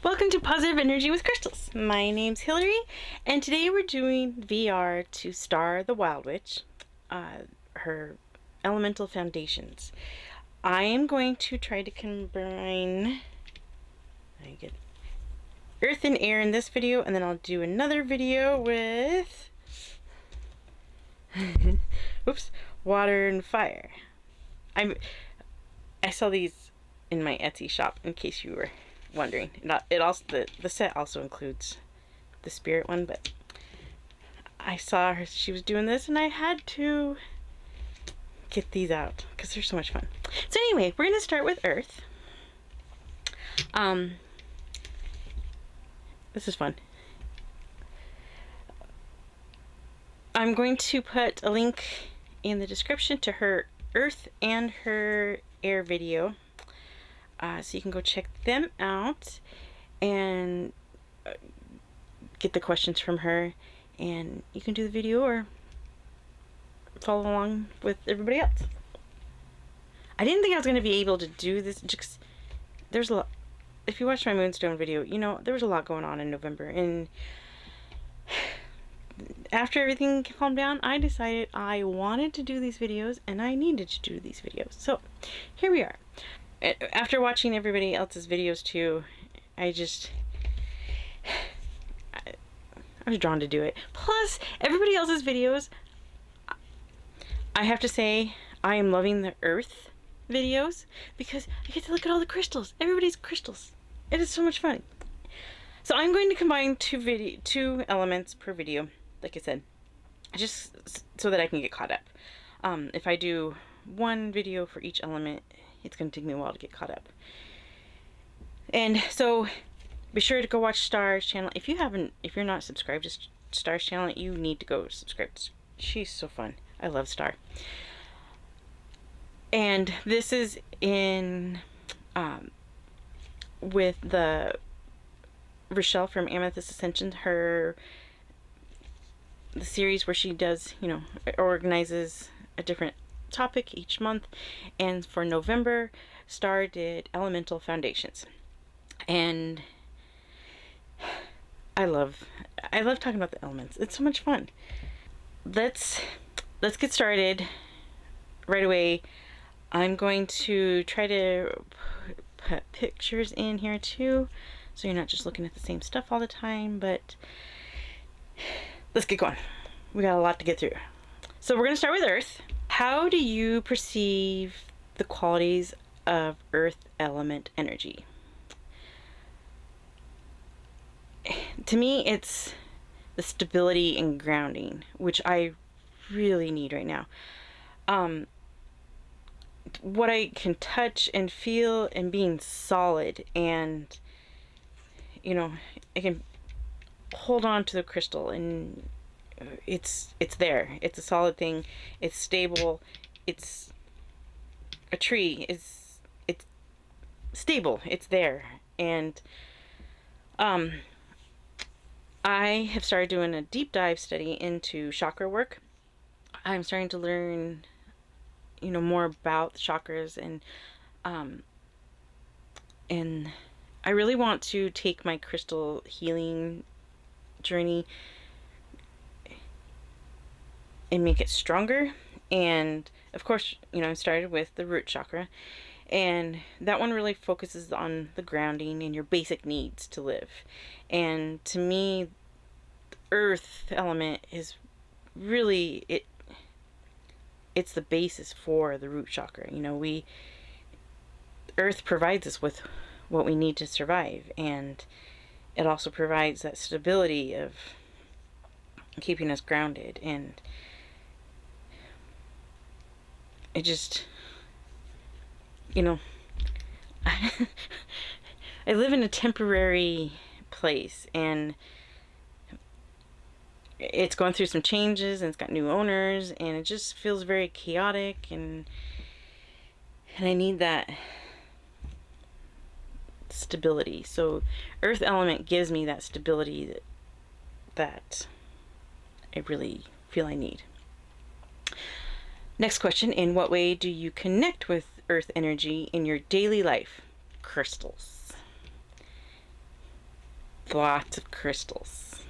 Welcome to Positive Energy with Crystals. My name's Hillary, and today we're doing VR to Star the Wild Witch, her elemental foundations. I am going to try to combine earth and air in this video, and then I'll do another video with oops, water and fire. I saw these in my Etsy shop, in case you were wondering. It also the set also includes the spirit one, but I saw her, she was doing this, and I had to get these out because they're so much fun. So anyway, we're gonna start with earth. This is fun. I'm going to put a link in the description to her earth and her air video, so you can go check them out and get the questions from her, and you can do the video or follow along with everybody else. I didn't think I was going to be able to do this because there's a lot. If you watched my Moonstone video, you know there was a lot going on in November, and after everything calmed down, I decided I wanted to do these videos and I needed to do these videos. So here we are. After watching everybody else's videos too, I was drawn to do it. Plus, everybody else's videos, I have to say, I am loving the earth videos because I get to look at all the crystals. Everybody's crystals. It is so much fun. So I'm going to combine two elements per video, like I said, just so that I can get caught up. If I do one video for each element, it's going to take me a while to get caught up. And so be sure to go watch Star's channel. If you're not subscribed to Star's channel, you need to go subscribe. She's so fun. I love Star. And this is in with the Rochelle from Amethyst Ascension, the series where she does, organizes a different topic each month. And for November, Star did Elemental Foundations, and I love talking about the elements. It's so much fun. Let's get started right away. I'm going to try to put pictures in here too, so you're not just looking at the same stuff all the time, but let's get going. We got a lot to get through. So we're going to start with earth. How do you perceive the qualities of earth element energy? To me, it's the stability and grounding, which I really need right now. What I can touch and feel, and being solid, and I can hold on to the crystal, and it's there. It's a solid thing. It's stable. It's a tree. It's stable. It's there. And I have started doing a deep dive study into chakra work. I'm starting to learn more about the chakras, and I really want to take my crystal healing journey and make it stronger. And of course, I started with the root chakra, and that one really focuses on the grounding and your basic needs to live. And to me, the earth element is really it's the basis for the root chakra. Earth provides us with what we need to survive, and it also provides that stability of keeping us grounded. And it just, I live in a temporary place, and it's going through some changes, and it's got new owners, and it just feels very chaotic, and I need that stability. So earth element gives me that stability that I really feel I need. Next question: in what way do you connect with earth energy in your daily life? Crystals. lots of crystals.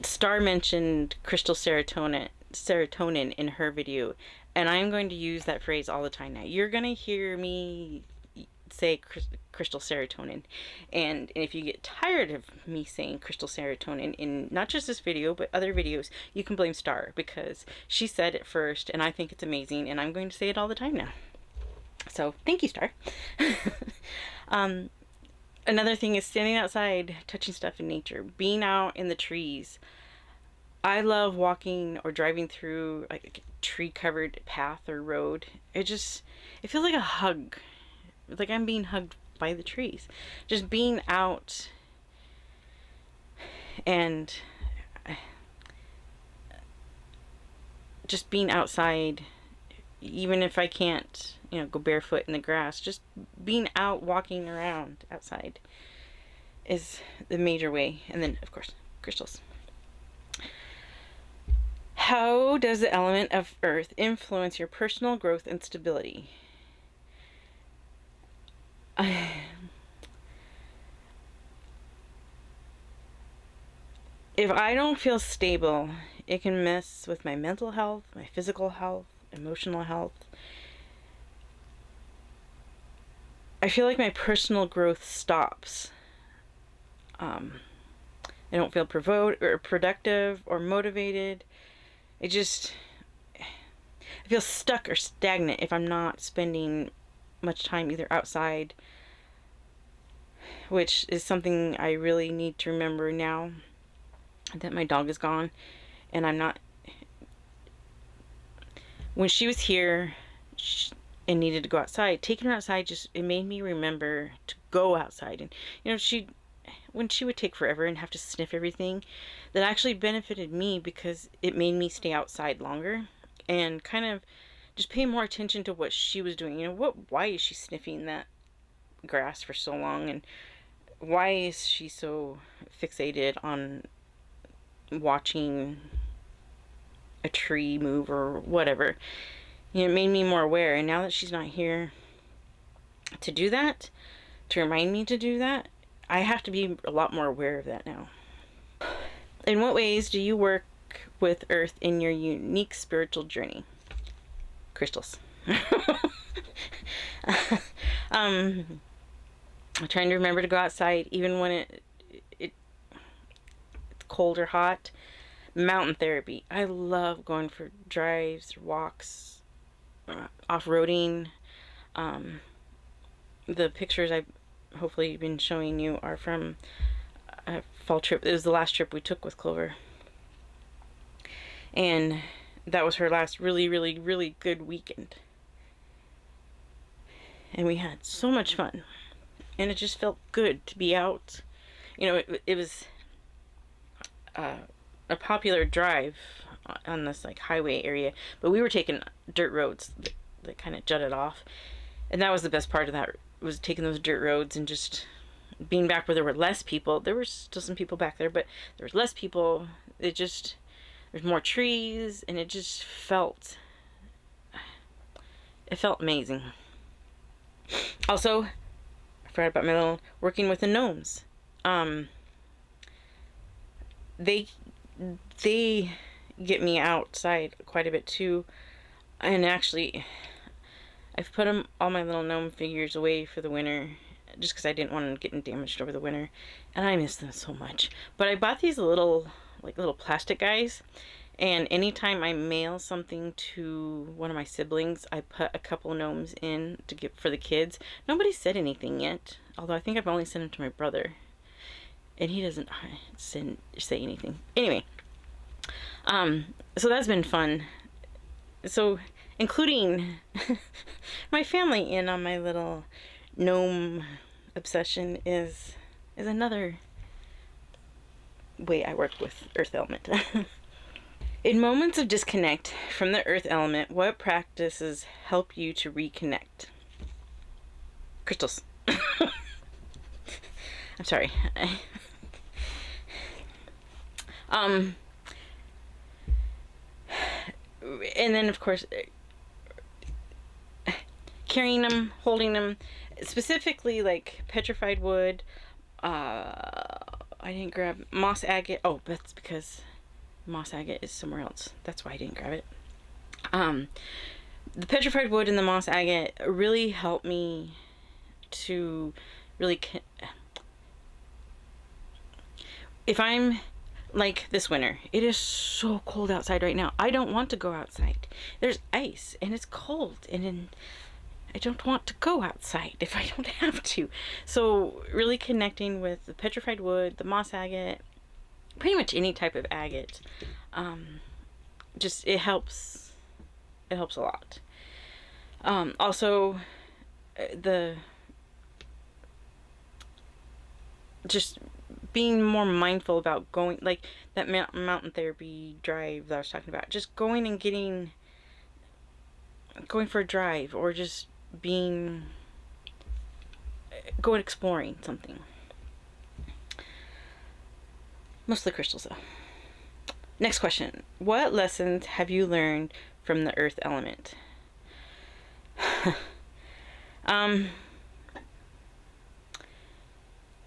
Star mentioned crystal serotonin in her video, and I'm going to use that phrase all the time now. You're going to hear me say crystal serotonin, and if you get tired of me saying crystal serotonin in not just this video but other videos, you can blame Star, because she said it first and I think it's amazing, and I'm going to say it all the time now. So thank you, Star. Another thing is standing outside, touching stuff in nature, being out in the trees. I love walking or driving through like a tree covered path or road. It feels like a hug. Like I'm being hugged by the trees. Just being out and just being outside, even if I can't, go barefoot in the grass, just being out walking around outside is the major way. And then, of course, crystals. How does the element of earth influence your personal growth and stability? If I don't feel stable, it can mess with my mental health, my physical health, emotional health. I feel like my personal growth stops. I don't feel provoked or productive or motivated. I feel stuck or stagnant if I'm not spending much time either outside, which is something I really need to remember now that my dog is gone and I'm not. When she was here and needed to go outside, taking her outside it made me remember to go outside. And when she would take forever and have to sniff everything, that actually benefited me because it made me stay outside longer and kind of just pay more attention to what she was doing. Why is she sniffing that grass for so long, and why is she so fixated on watching a tree move or whatever? It made me more aware, and now that she's not here to do that, to remind me to do that, I have to be a lot more aware of that now. In what ways do you work with earth in your unique spiritual journey? Crystals. I'm trying to remember to go outside even when it's cold or hot. Mountain therapy. I love going for drives, walks, off-roading. The pictures I've hopefully been showing you are from a fall trip. It was the last trip we took with Clover, and that was her last really, really, really good weekend, and we had so much fun, and it just felt good to be out. It was a popular drive on this highway area, but we were taking dirt roads that kind of jutted off, and that was the best part of that, was taking those dirt roads and just being back where there were less people. There were still some people back there, but there was less people. There's more trees, and it felt amazing. Also, I forgot about my little working with the gnomes. They get me outside quite a bit too, and actually I've put all my little gnome figures away for the winter just because I didn't want them getting damaged over the winter, and I miss them so much. But I bought these little plastic guys, and anytime I mail something to one of my siblings, I put a couple gnomes in to get for the kids. Nobody said anything yet, although I think I've only sent them to my brother, and he doesn't say anything. Anyway, so that's been fun. So including my family in on my little gnome obsession is another way I work with earth element. In moments of disconnect from the earth element, what practices help you to reconnect? Crystals. I'm sorry. And then of course carrying them, holding them, specifically like petrified wood, I didn't grab moss agate. Oh, that's because moss agate is somewhere else. That's why I didn't grab it. The petrified wood and the moss agate really helped me to really if I'm like this winter, it is so cold outside right now. I don't want to go outside. There's ice and it's cold, and I don't want to go outside if I don't have to. So really connecting with the petrified wood, the moss agate, pretty much any type of agate, just it helps. It helps a lot. Also, the just being more mindful about going, like that mountain therapy drive that I was talking about, just going and going for a drive, or just going exploring something. Mostly crystals though. Next question. What lessons have you learned from the earth element?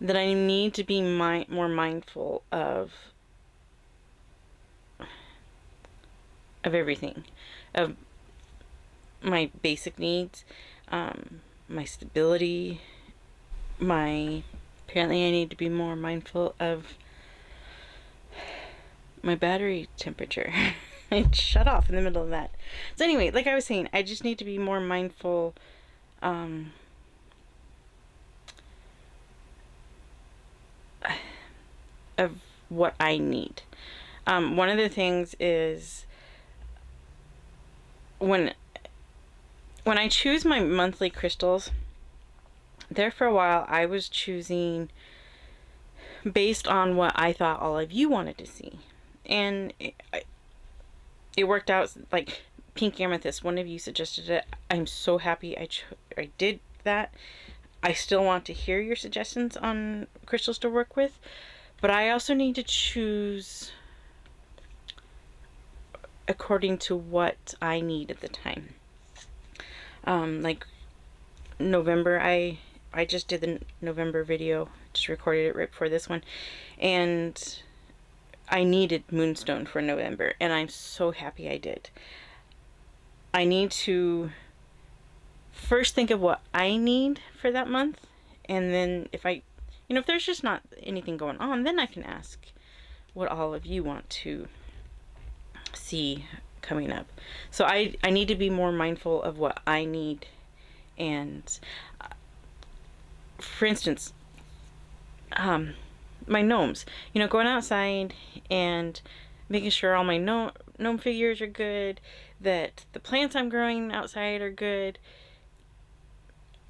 That I need to be more mindful of everything, of my basic needs, my stability, apparently I need to be more mindful of my battery temperature. It shut off in the middle of that. So anyway, like I was saying, I just need to be more mindful of what I need. One of the things is when I choose my monthly crystals, there for a while I was choosing based on what I thought all of you wanted to see. And it worked out. Like pink amethyst, one of you suggested it. I'm so happy I did that. I still want to hear your suggestions on crystals to work with, but I also need to choose according to what I need at the time. Like November, I just did the November video, just recorded it right before this one, and I needed moonstone for November, and I'm so happy I did. I need to first think of what I need for that month, and then if there's just not anything going on, then I can ask what all of you want to see coming up. So I need to be more mindful of what I need. And for instance, my gnomes, going outside and making sure all my gnome figures are good, that the plants I'm growing outside are good.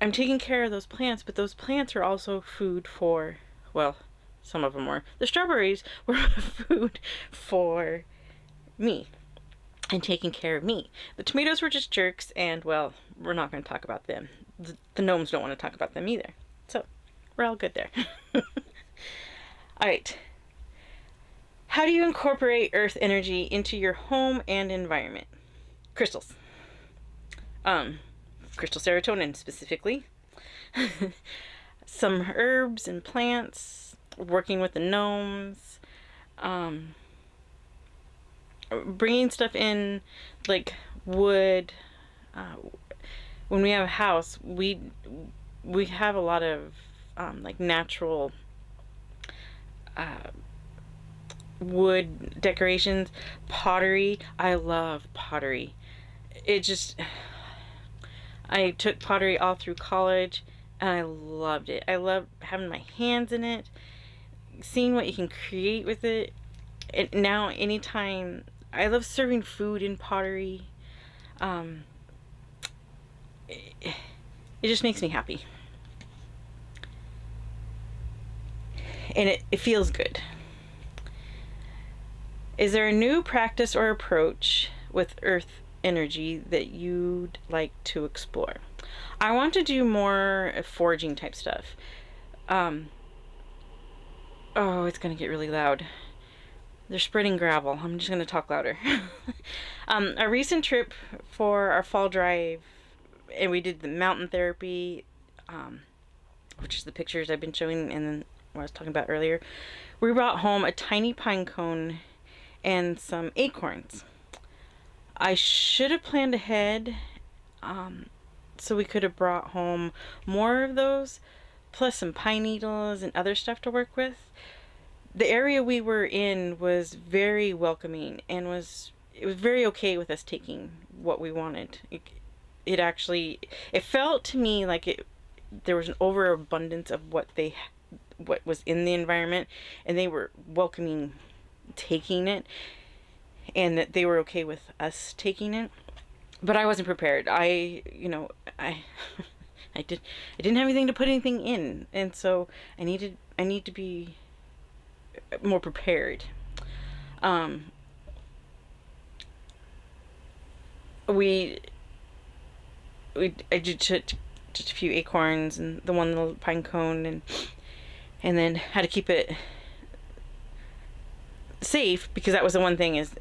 I'm taking care of those plants, but those plants are also food for, well, some of them were. The strawberries were food for me and taking care of me. The tomatoes were just jerks, and, well, we're not going to talk about them. The gnomes don't want to talk about them either. So, we're all good there. Alright. How do you incorporate earth energy into your home and environment? Crystals. Crystal serotonin specifically. Some herbs and plants, working with the gnomes, bringing stuff in like wood. When we have a house, we have a lot of like natural wood decorations, pottery. I love pottery. I took pottery all through college, and I loved it. I love having my hands in it, seeing what you can create with it. And now, anytime, I love serving food in pottery. It just makes me happy. And it feels good. Is there a new practice or approach with earth energy that you'd like to explore? I want to do more foraging type stuff. Oh, it's gonna get really loud. They're spreading gravel. I'm just gonna talk louder. A recent trip for our fall drive, and we did the mountain therapy, which is the pictures I've been showing, and then what I was talking about earlier. We brought home a tiny pine cone and some acorns. I should have planned ahead, so we could have brought home more of those, plus some pine needles and other stuff to work with. The area we were in was very welcoming and it was very okay with us taking what we wanted. It actually, it felt to me like there was an overabundance of what was in the environment, and they were welcoming taking it, and that they were okay with us taking it. But I wasn't prepared. I I didn't have anything to put anything in, and so I need to be more prepared. We I did just a few acorns and the one little pine cone, and then had to keep it safe, because that was the one thing, is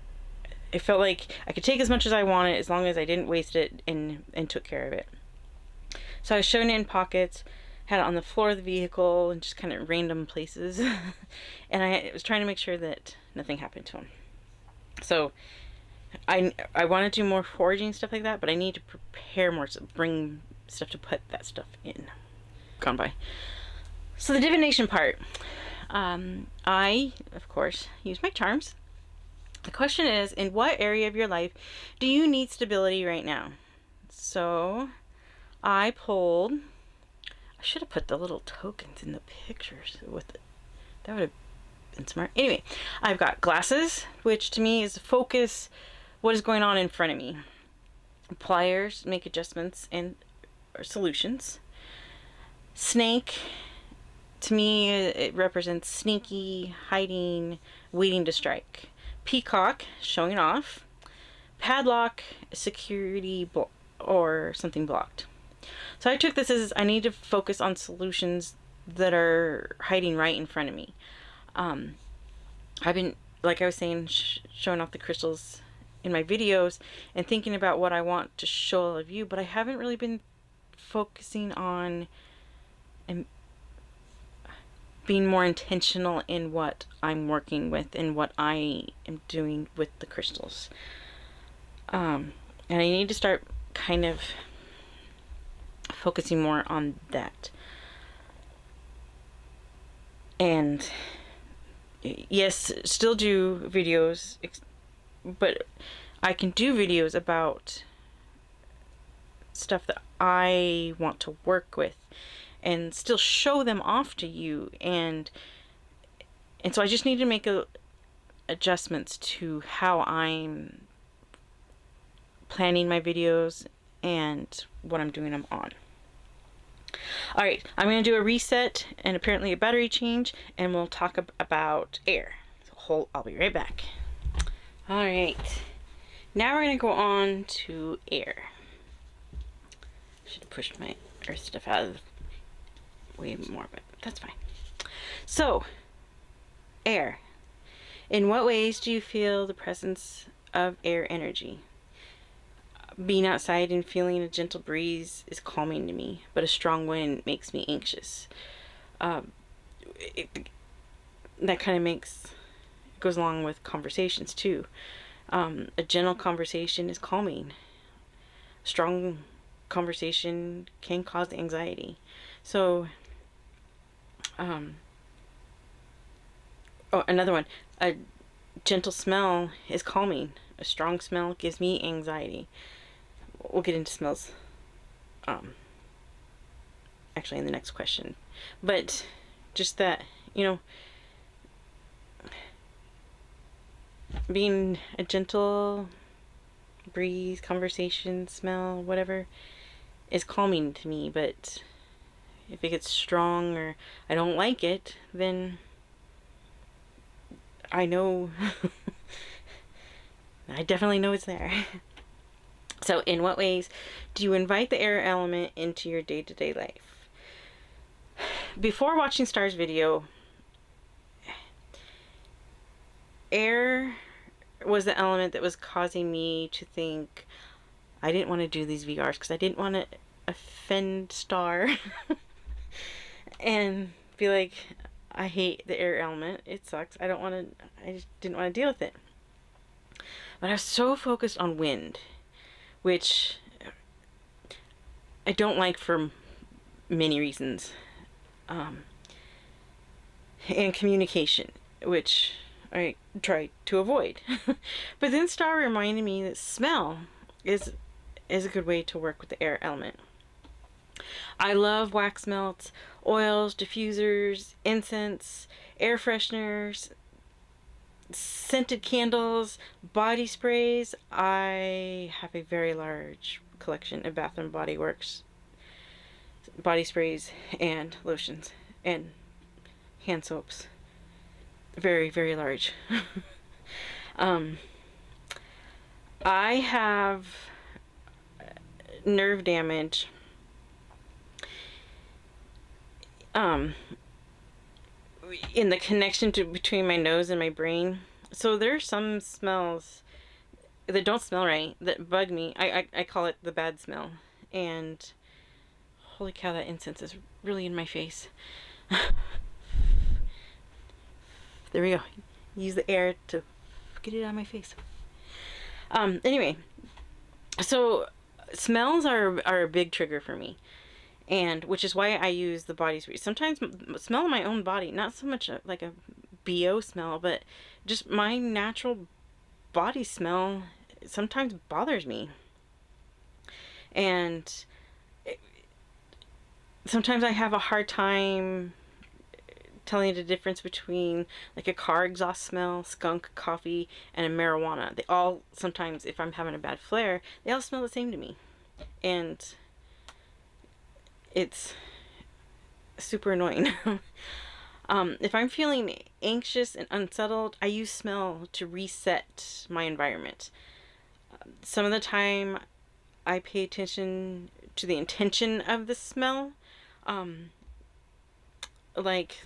it felt like I could take as much as I wanted as long as I didn't waste it and took care of it. So I was shoving it in pockets, had it on the floor of the vehicle and just kind of random places. And I was trying to make sure that nothing happened to him. So I want to do more foraging stuff like that, but I need to prepare more, to bring stuff to put that stuff in. Gone by. So the divination part. I, of course, use my charms. The question is, in what area of your life do you need stability right now? So I pulled, I should have put the little tokens in the pictures with it. That would have been smart. Anyway, I've got glasses, which to me is focus what is going on in front of me. Pliers, make adjustments and solutions. Snake, to me, it represents sneaky, hiding, waiting to strike. Peacock, showing off. Padlock, security or something blocked. So I took this as I need to focus on solutions that are hiding right in front of me. I've been, like I was saying, showing off the crystals in my videos and thinking about what I want to show all of you, but I haven't really been focusing on and being more intentional in what I'm working with and what I am doing with the crystals. And I need to start kind of focusing more on that. And yes, still do videos, but I can do videos about stuff that I want to work with and still show them off to you, and so I just need to make adjustments to how I'm planning my videos and what I'm doing them on. Alright, I'm going to do a reset and apparently a battery change, and we'll talk about air. So I'll be right back. Alright, now we're going to go on to air. Should have pushed my earth stuff out of the way more, but that's fine. So, air. In what ways do you feel the presence of air energy? Being outside and feeling a gentle breeze is calming to me, but a strong wind makes me anxious. That kind of goes along with conversations too. A gentle conversation is calming. Strong conversation can cause anxiety. So, another one. A gentle smell is calming. A strong smell gives me anxiety. We'll get into smells actually in the next question. But just that, being a gentle breeze, conversation, smell, whatever, is calming to me. But if it gets strong or I don't like it, then I know I definitely know it's there. So in what ways do you invite the air element into your day-to-day life? Before watching Star's video, air was the element that was causing me to think I didn't want to do these VRs because I didn't want to offend Star and be like, I hate the air element. It sucks. I just didn't want to deal with it. But I was so focused on wind, which I don't like for many reasons. And communication, which I try to avoid. But then Star reminded me that smell is a good way to work with the air element. I love wax melts, oils, diffusers, incense, air fresheners, scented candles, body sprays. I have a very large collection of Bath and Body Works body sprays and lotions and hand soaps. Very, very large. I have nerve damage. In the connection between my nose and my brain. So there are some smells that don't smell right that bug me. I call it the bad smell. And holy cow, that incense is really in my face. There we go. Use the air to get it out of my face. Anyway, so smells are a big trigger for me. And which is why I use the body spray. Sometimes smell my own body, not so much like a BO smell, but just my natural body smell sometimes bothers me. And sometimes I have a hard time telling the difference between like a car exhaust smell, skunk, coffee, and a marijuana. They all, sometimes if I'm having a bad flare, they all smell the same to me. And it's super annoying. If I'm feeling anxious and unsettled, I use smell to reset my environment. Some of the time I pay attention to the intention of the smell. Like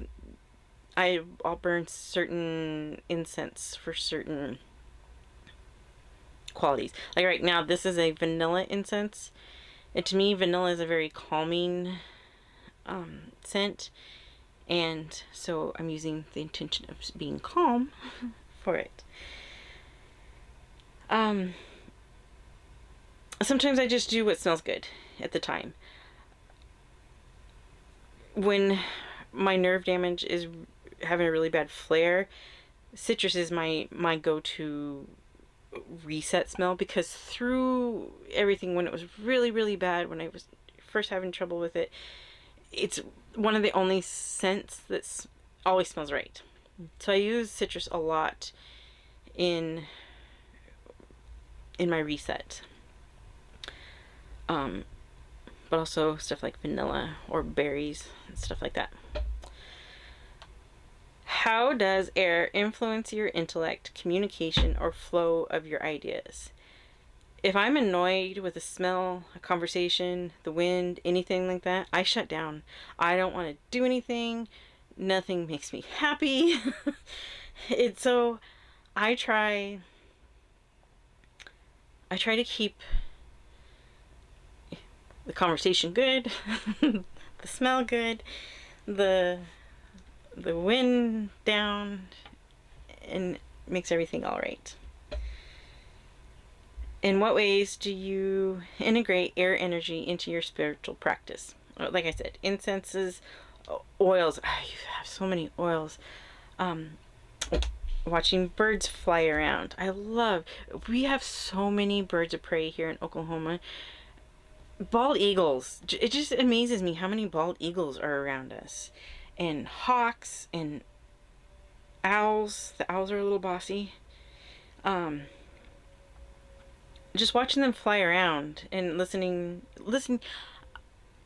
I'll burn certain incense for certain qualities. Like right now, this is a vanilla incense. And to me, vanilla is a very calming scent. And so I'm using the intention of being calm for it. Sometimes I just do what smells good at the time. When my nerve damage is having a really bad flare, citrus is my go-to reset smell, because through everything, when it was really, really bad, when I was first having trouble with it, it's one of the only scents that always smells right. So I use citrus a lot in my reset. But also stuff like vanilla or berries and stuff like that. How does air influence your intellect, communication, or flow of your ideas? If I'm annoyed with a smell, a conversation, the wind, anything like that, I shut down. I don't want to do anything. Nothing makes me happy. So I try to keep the conversation good, the smell good, the wind down, and makes everything all right. In what ways do you integrate air energy into your spiritual practice? Like I said, incenses, oils. You have so many oils. Watching birds fly around. We have so many birds of prey here in Oklahoma. Bald eagles. It just amazes me how many bald eagles are around us. And hawks and owls. The owls are a little bossy. Just watching them fly around and listening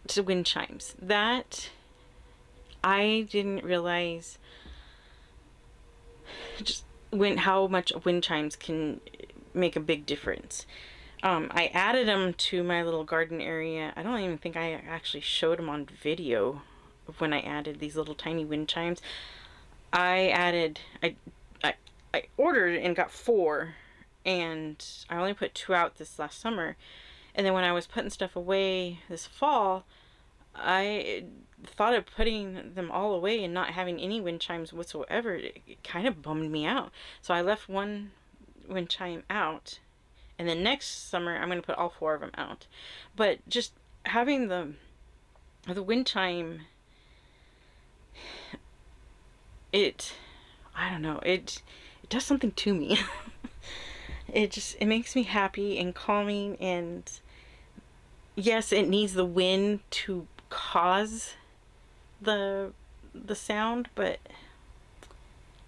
to wind chimes. That I didn't realize just how much wind chimes can make a big difference. I added them to my little garden area. I don't even think I actually showed them on video of when I added these little tiny wind chimes. I ordered and got 4, and I only put 2 out this last summer. And then when I was putting stuff away this fall, I thought of putting them all away and not having any wind chimes whatsoever. It kind of bummed me out. So I left one wind chime out, and then next summer I'm going to put all 4 of them out. But just having the wind chime, it, I don't know, it does something to me. It makes me happy and calming, and yes, it needs the wind to cause the sound, but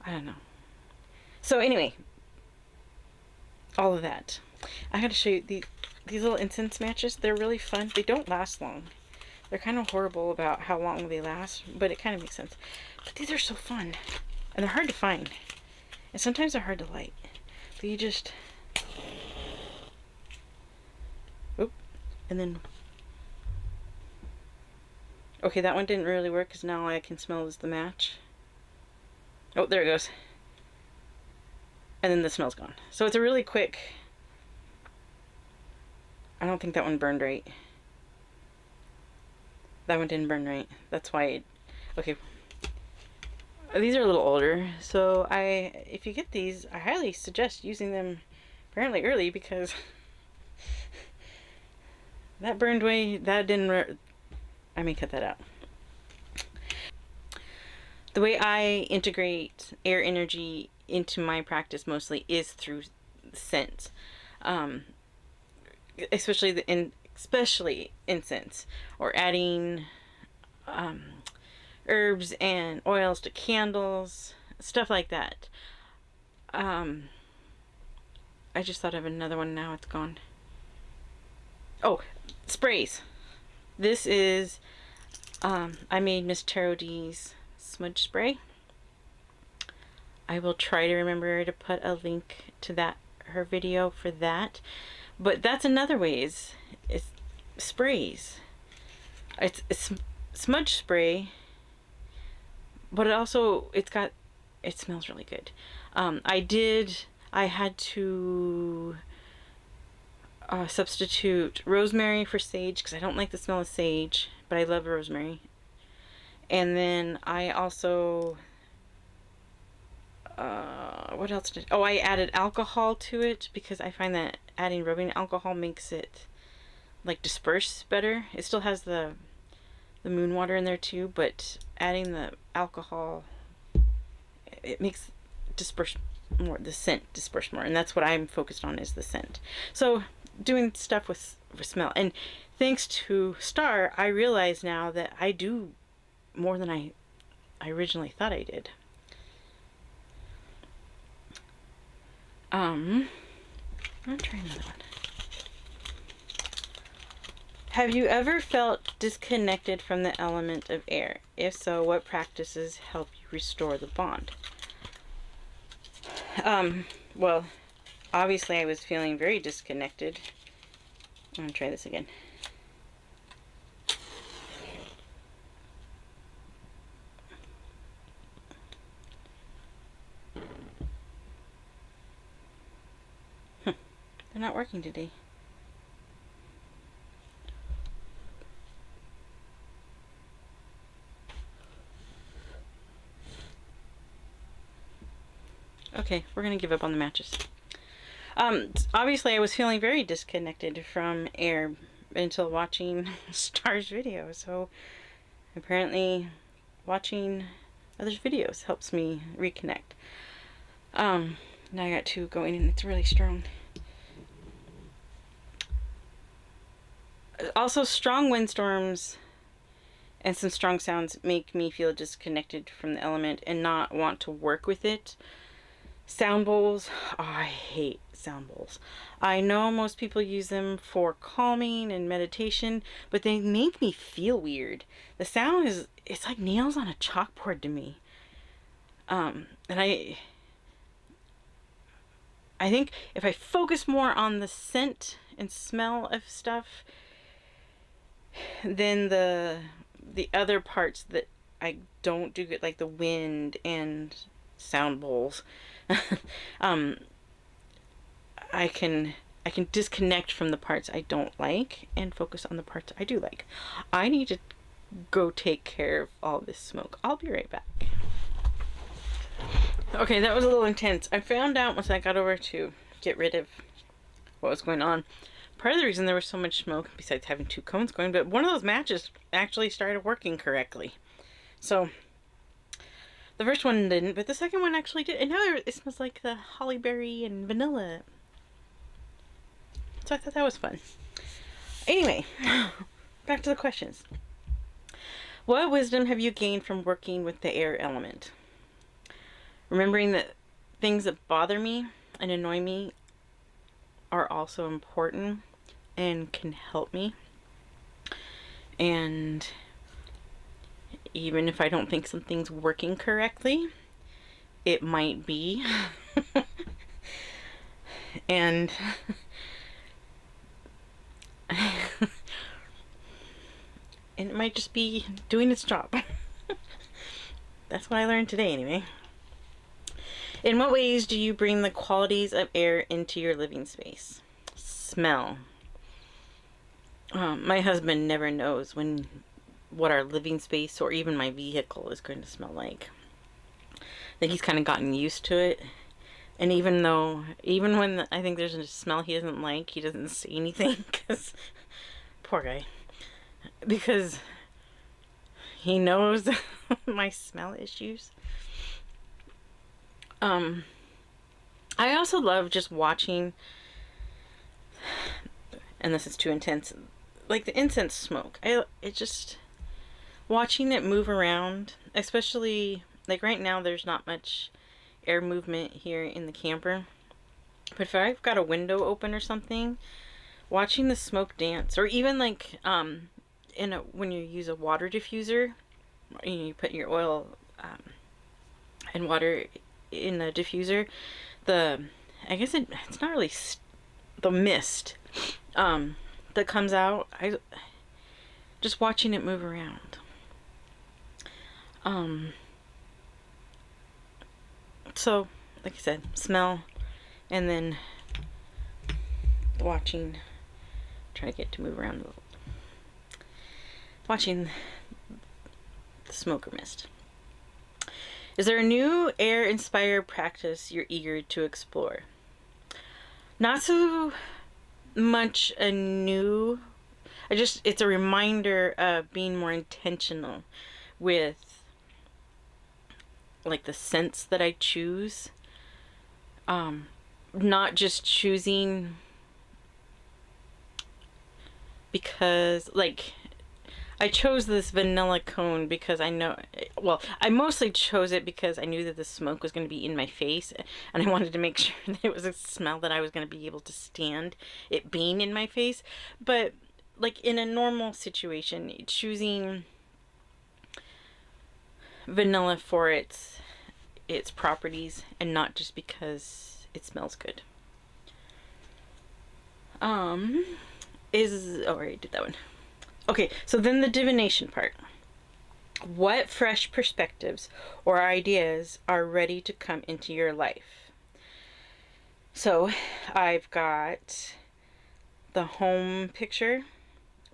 I don't know. So anyway, all of that. I gotta show you these little incense matches. They're really fun. They don't last long. They're kind of horrible about how long they last, but it kind of makes sense. But these are so fun, and they're hard to find, and sometimes they're hard to light. But you just, oop, and then, okay, that one didn't really work because now all I can smell is the match. Oh, there it goes. And then the smell's gone. So it's a really quick. I don't think that one burned right. That one didn't burn right. That's why it, okay. These are a little older, so if you get these, I highly suggest using them apparently early, because that burned way, that didn't, I may cut that out. The way I integrate air energy into my practice mostly is through scent, especially incense, or adding herbs and oils to candles, stuff like that. I just thought of another one, now it's gone. Oh, sprays. This is I made Miss Tarot D's smudge spray. I will try to remember to put a link to that, her video for that. But that's another way, is it's sprays. It's smudge spray, but it smells really good. I had to substitute rosemary for sage because I don't like the smell of sage, but I love rosemary. And then I also, what else I added alcohol to it, because I find that adding rubbing alcohol makes it like disperse better. It still has the moon water in there too, but adding the alcohol, it makes disperse more, the scent disperse more, and that's what I'm focused on, is the scent. So doing stuff with smell, and thanks to Star, I realize now that I do more than I originally thought I did. I'm trying another one. Have you ever felt disconnected from the element of air? If so, what practices help you restore the bond? Well, obviously I was feeling very disconnected. I'm gonna try this again. They're not working today. Okay, we're gonna give up on the matches. Obviously I was feeling very disconnected from air until watching Star's video, so apparently watching others' videos helps me reconnect. Now I got 2 going, and it's really strong. Also, strong windstorms and some strong sounds make me feel disconnected from the element and not want to work with it. Sound bowls, oh, I hate sound bowls. I know most people use them for calming and meditation, but they make me feel weird. The sound it's like nails on a chalkboard to me. And I think if I focus more on the scent and smell of stuff, then the other parts that I don't do good, like the wind and sound bowls, I can disconnect from the parts I don't like and focus on the parts I do like. I need to go take care of all this smoke. I'll be right back. Okay, that was a little intense. I found out once I got over to get rid of what was going on. Part of the reason there was so much smoke, besides having 2 cones going, but one of those matches actually started working correctly. So, the first one didn't, but the second one actually did. And now it smells like the holly berry and vanilla. So I thought that was fun. Anyway, back to the questions. What wisdom have you gained from working with the air element? Remembering that things that bother me and annoy me are also important and can help me. And even if I don't think something's working correctly, it might be. And and it might just be doing its job. That's what I learned today anyway. In what ways do you bring the qualities of air into your living space? Smell. My husband never knows what our living space or even my vehicle is going to smell like. I think he's kind of gotten used to it. And even when I think there's a smell he doesn't like, he doesn't say anything, because poor guy. Because he knows my smell issues. I also love just watching, and this is too intense, like the incense smoke. It just, watching it move around, especially, like right now there's not much air movement here in the camper. But if I've got a window open or something, watching the smoke dance, or even like, when you use a water diffuser, you put your oil, and water in the diffuser, I guess it's not really the mist that comes out. Just watching it move around. So like I said, smell, and then watching, trying to get to move around a little. Watching the smoke or mist. Is there a new air-inspired practice you're eager to explore? Not so much a new, it's a reminder of being more intentional with like the scents that I choose. Not just choosing because, like, I chose this vanilla cone because I mostly chose it because I knew that the smoke was going to be in my face, and I wanted to make sure that it was a smell that I was going to be able to stand it being in my face. But like in a normal situation, choosing vanilla for its properties and not just because it smells good. I already did that one. Okay, so then the divination part. What fresh perspectives or ideas are ready to come into your life? So I've got the home picture,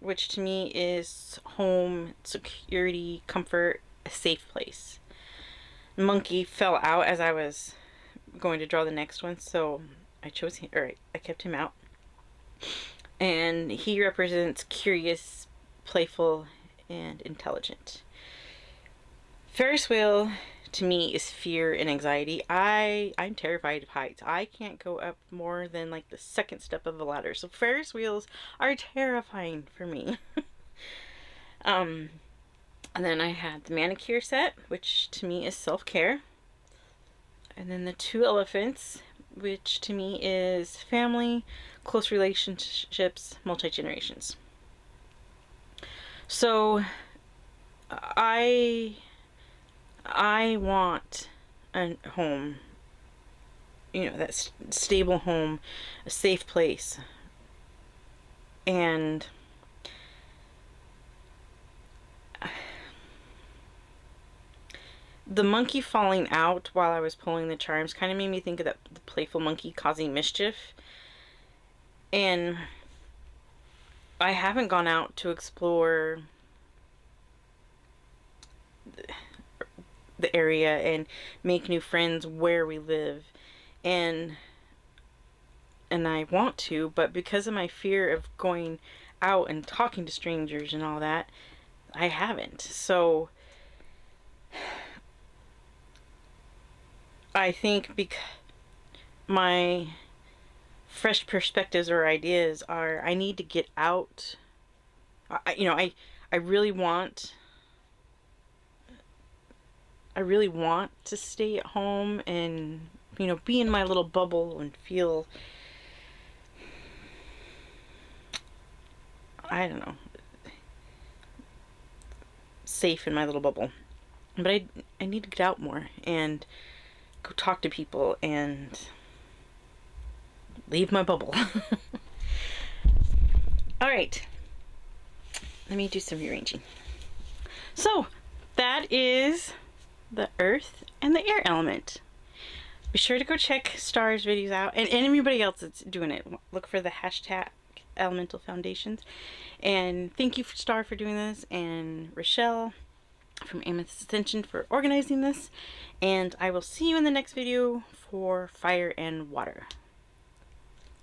which to me is home, security, comfort, a safe place. Monkey fell out as I was going to draw the next one, so I kept him out. And he represents curious, playful, and intelligent. Ferris wheel to me is fear and anxiety. I'm terrified of heights. I can't go up more than like the second step of a ladder. So Ferris wheels are terrifying for me. And then I had the manicure set, which to me is self-care. And then the 2 elephants, which to me is family, close relationships, multi-generations. So I want a home, that stable home, a safe place. And the monkey falling out while I was pulling the charms kind of made me think of the playful monkey causing mischief. And I haven't gone out to explore the area and make new friends where we live. And I want to, but because of my fear of going out and talking to strangers and all that, I haven't. So I think because my fresh perspectives or ideas are, I need to get out. I really want to stay at home and, be in my little bubble and feel, I don't know, safe in my little bubble. But I need to get out more and go talk to people and leave my bubble. All right. Let me do some rearranging. So, that is the earth and the air element. Be sure to go check Star's videos out, and anybody else that's doing it. Look for the hashtag Elemental Foundations. And thank you, Star, for doing this, and Rochelle from Amethyst Ascension for organizing this. And I will see you in the next video for fire and water.